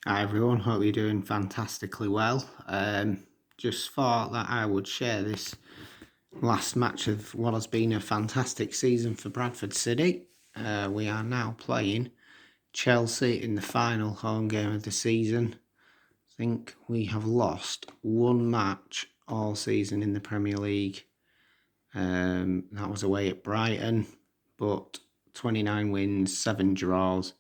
Hi everyone, hope you're doing fantastically well. Just thought that I would share this last match of what has been a fantastic season for Bradford City. We are now playing Chelsea in the final home game of the season. I think we have lost one match all season in the Premier League. That was away at Brighton, but 29 wins, 7 draws.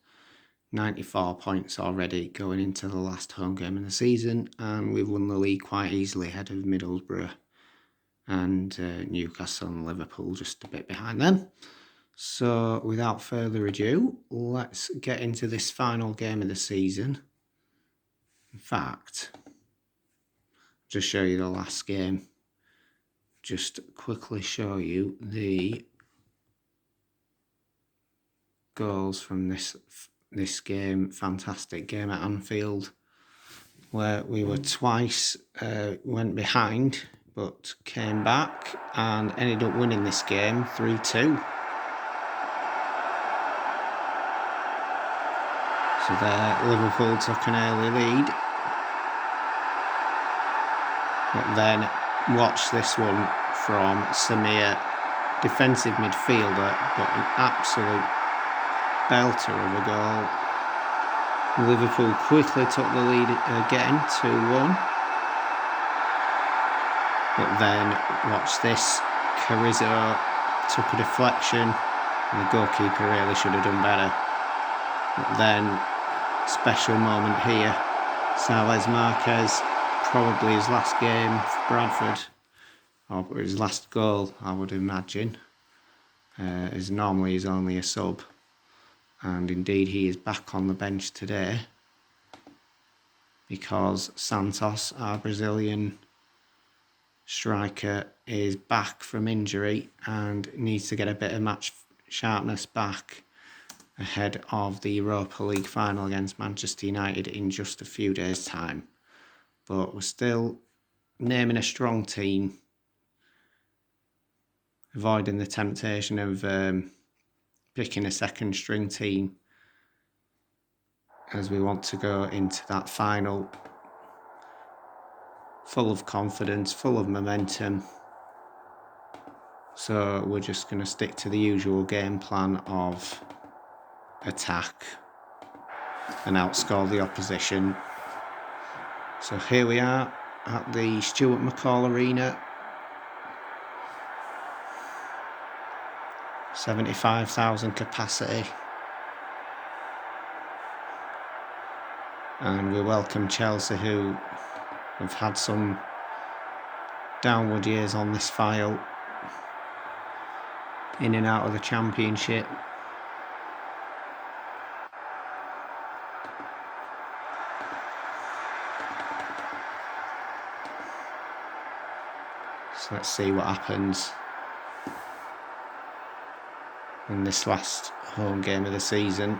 94 points already going into the last home game of the season, and we've won the league quite easily ahead of Middlesbrough and Newcastle and Liverpool just a bit behind them. So without further ado, let's get into this final game of the season. In fact, just show you the last game. Just quickly show you the goals from this game. Fantastic game at Anfield, where we were twice went behind but came back and ended up winning this game 3-2. So there, Liverpool took an early lead. But then watch this one from Samir, defensive midfielder, but an absolute belter of a goal. Liverpool quickly took the lead again, 2-1. But then, watch this, Carrizo took a deflection, and the goalkeeper really should have done better. But then, special moment here, Sales Marquez, probably his last game for Bradford, or his last goal, I would imagine, as normally he's only a sub. And indeed he is back on the bench today, because Santos, our Brazilian striker, is back from injury and needs to get a bit of match sharpness back ahead of the Europa League final against Manchester United in just a few days' time. But we're still naming a strong team, avoiding the temptation of picking a second string team, as we want to go into that final full of confidence, full of momentum. So we're just going to stick to the usual game plan of attack and outscore the opposition. So here we are at the Stuart McCall Arena. 75,000 capacity. And we welcome Chelsea, who have had some downward years on this file, in and out of the Championship. So let's see what happens in this last home game of the season.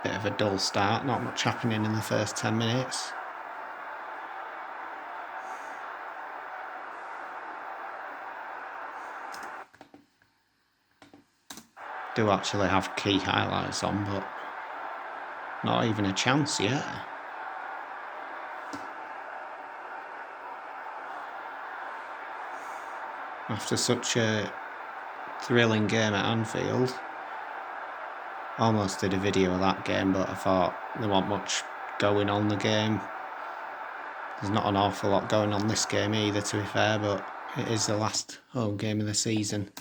Bit of a dull start, not much happening in the first 10 minutes. Do actually have key highlights on, but not even a chance yet. After such a thrilling game at Anfield, almost did a video of that game, but I thought there wasn't much going on the game. There's not an awful lot going on this game either, to be fair, but it is the last home game of the season.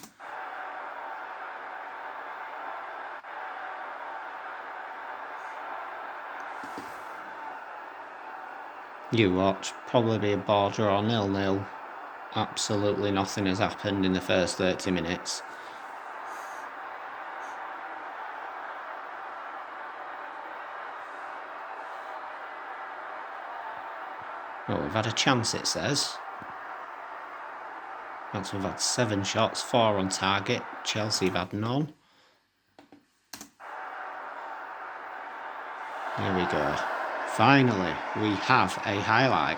You watch, probably be a ball draw, 0-0. Absolutely nothing has happened in the first 30 minutes. Well, we've had a chance, it says. Once we've had 7 shots, 4 on target. Chelsea have had none. There we go. Finally, we have a highlight.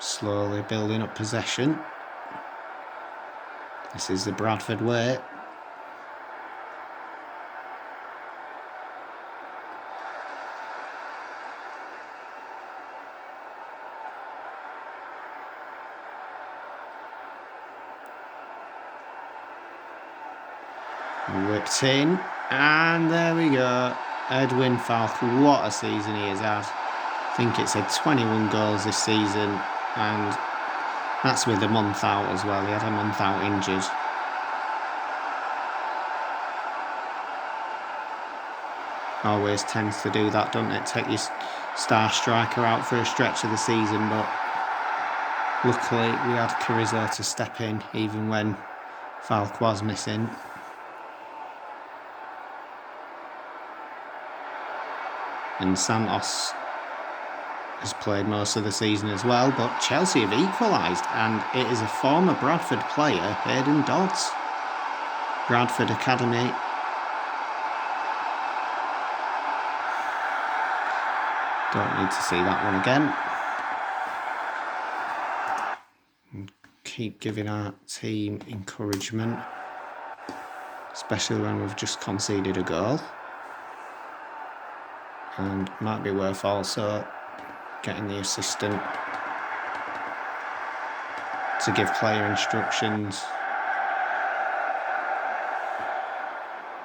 Slowly building up possession. This is the Bradford way. Whipped in, and there we go. Edwin Falk, what a season he has had. I think it's had 21 goals this season, and that's with a month out as well. He had a month out injured. Always tends to do that, doesn't it? Take your star striker out for a stretch of the season, but luckily we had Carrizo to step in even when Falk was missing. And Santos has played most of the season as well, but Chelsea have equalised, and it is a former Bradford player, Hayden Dodds. Bradford Academy. Don't need to see that one again. And keep giving our team encouragement, especially when we've just conceded a goal. And might be worth also getting the assistant to give player instructions.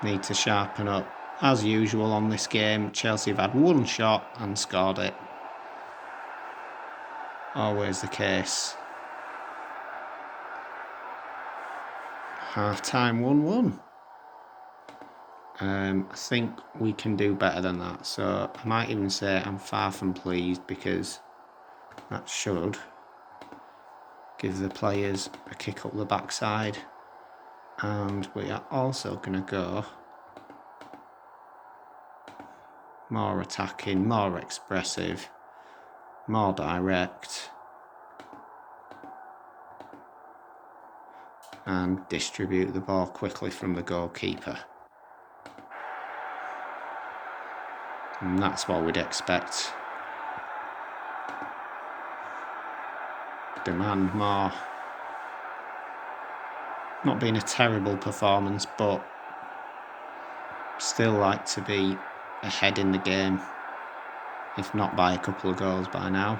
Need to sharpen up. As usual on this game, Chelsea have had one shot and scored it. Always the case. Half time 1-1. I think we can do better than that, so I might even say I'm far from pleased, because that should give the players a kick up the backside. And we are also going to go more attacking, more expressive, more direct, and distribute the ball quickly from the goalkeeper. And that's what we'd expect. Demand more. Not been a terrible performance, but still like to be ahead in the game, if not by a couple of goals by now.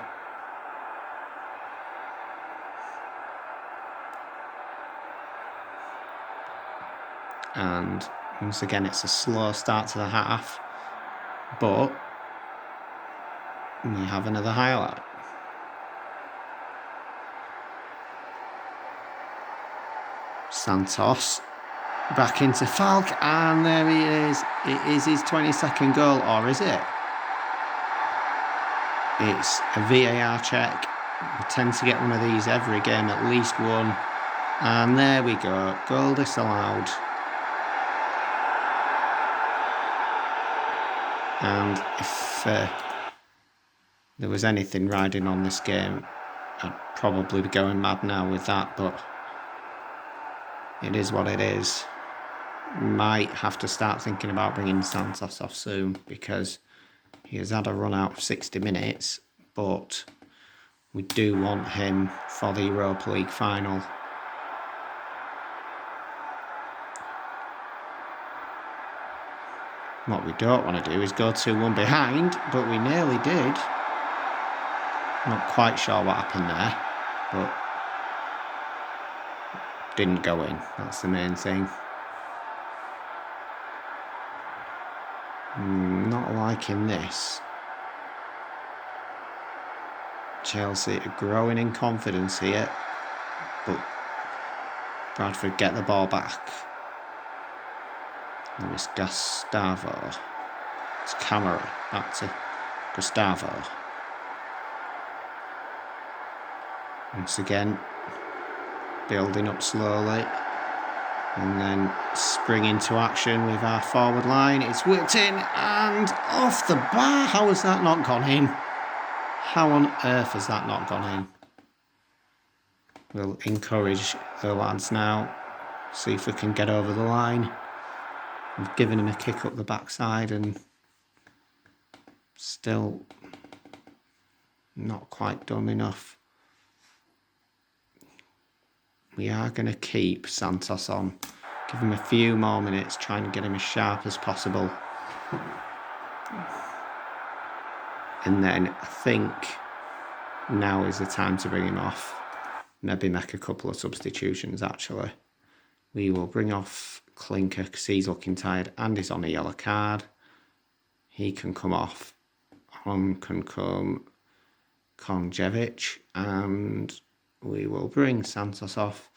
And once again, it's a slow start to the half, but we have another highlight. Santos back into Falk, and there he is. It is his 22nd goal, or is it? It's a VAR check. We tend to get one of these every game, at least one. And there we go, goal disallowed. And if there was anything riding on this game, I'd probably be going mad now with that, but it is what it is. Might have to start thinking about bringing Santos off soon, because he has had a run out of 60 minutes, but we do want him for the Europa League final. What we don't want to do is go 2-1 behind, but we nearly did. Not quite sure what happened there, but didn't go in. That's the main thing. Not liking this. Chelsea are growing in confidence here, but Bradford get the ball back. And it's Gustavo. It's Camera. Back to Gustavo. Once again, building up slowly. And then spring into action with our forward line. It's whipped in and off the bar. How has that not gone in? How on earth has that not gone in? We'll encourage the lads now. See if we can get over the line. We've given him a kick up the backside and still not quite done enough. we are going to keep Santos on. Give him a few more minutes, try and get him as sharp as possible. And then I think now is the time to bring him off. Maybe make a couple of substitutions, actually. We will bring off Clinker because he's looking tired and he's on a yellow card. He can come off. On can come Konjevic, and we will bring Santos off.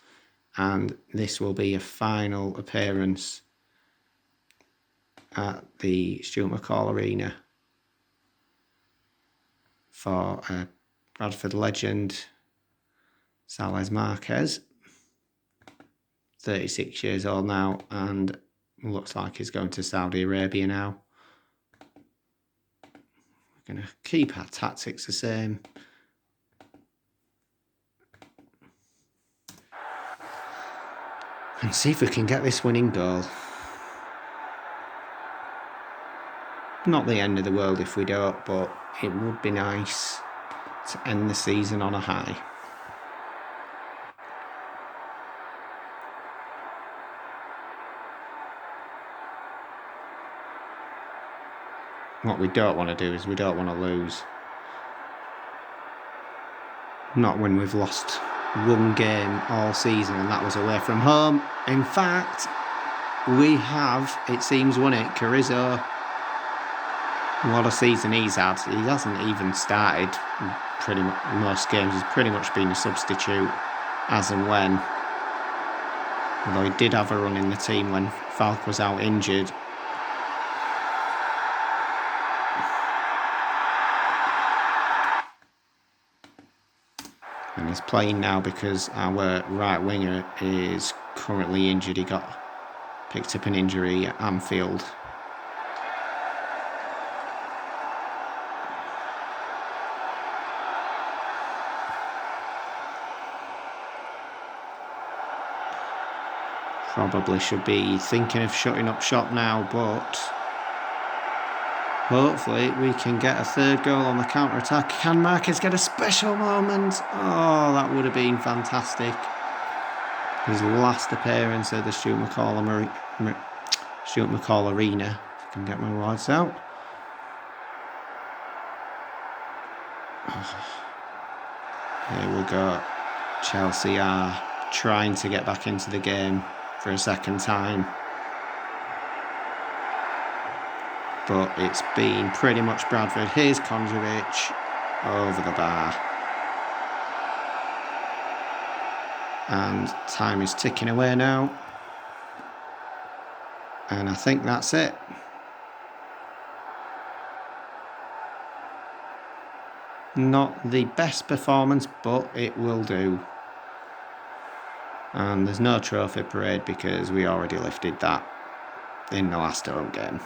And this will be a final appearance at the Stuart McCall Arena for Bradford legend Sales Marquez, 36 years old now, and looks like he's going to Saudi Arabia now. We're going to keep our tactics the same. And see if we can get this winning goal. Not the end of the world if we don't, but it would be nice to end the season on a high. What we don't want to do is we don't want to lose. Not when we've lost one game all season, and that was away from home. In fact, we have, it seems, won it. Carrizo, what a season he's had. He hasn't even started pretty much most games. He's pretty much been a substitute as and when. Although he did have a run in the team when Falk was out injured. And he's playing now because our right winger is currently injured. He got picked up an injury at Anfield. Probably should be thinking of shutting up shop now, but hopefully we can get a third goal on the counter-attack. Can Marquez get a special moment? Oh, that would have been fantastic. His last appearance at the Stuart McCall Arena. If I can get my words out. Here we go. Chelsea are trying to get back into the game for a second time. But it's been pretty much Bradford. Here's Konjevic over the bar. And time is ticking away now. And I think that's it. Not the best performance, but it will do. And there's no trophy parade because we already lifted that in the last home game.